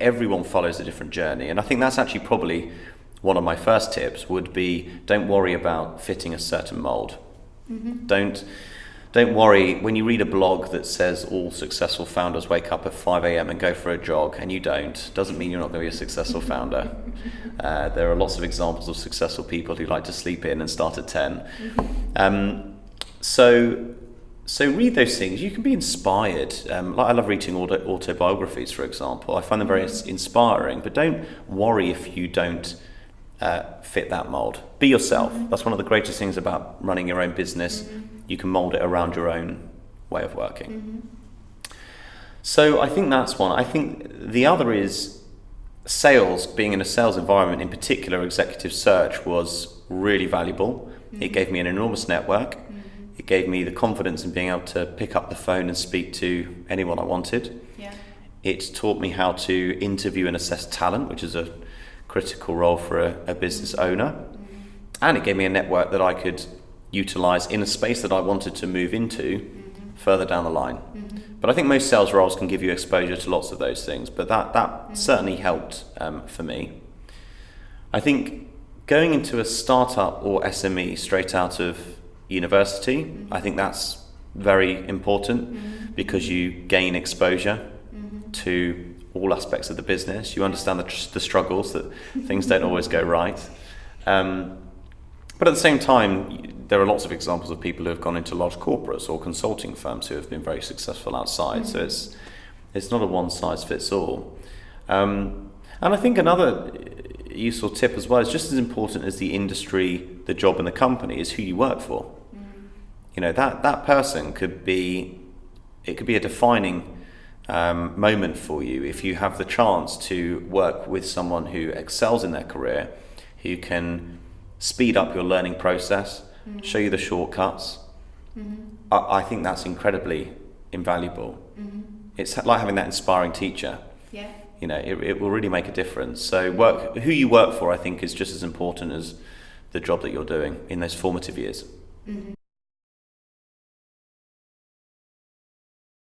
everyone follows a different journey. And I think that's actually probably one of my first tips would be, don't worry about fitting a certain mold. Don't worry when you read a blog that says all successful founders wake up at 5 a.m. and go for a jog, and you don't. Doesn't mean you're not going to be a successful founder. There are lots of examples of successful people who like to sleep in and start at 10. So read those things. You can be inspired. Like I love reading autobiographies, for example. I find them very inspiring, but don't worry if you don't fit that mold. Be yourself. That's one of the greatest things about running your own business. You can mold it around your own way of working. So I think that's one. I think the other is sales. Being in a sales environment, in particular executive search, was really valuable. It gave me an enormous network. It gave me the confidence in being able to pick up the phone and speak to anyone I wanted. It taught me how to interview and assess talent, which is a critical role for a business owner. And it gave me a network that I could utilize in a space that I wanted to move into further down the line. But I think most sales roles can give you exposure to lots of those things, but that certainly helped for me. I think going into a startup or SME straight out of university, I think that's very important because you gain exposure to all aspects of the business. You understand the struggles, that things don't always go right. But at the same time, there are lots of examples of people who have gone into large corporates or consulting firms who have been very successful outside. So it's not a one size fits all. And I think another useful tip as well is just as important as the industry, the job and the company is who you work for. You know, that person could be a defining moment for you if you have the chance to work with someone who excels in their career, who can speed up your learning process, show you the shortcuts. I think that's incredibly invaluable. It's like having that inspiring teacher. You know, it will really make a difference. So who you work for, I think, is just as important as the job that you're doing in those formative years.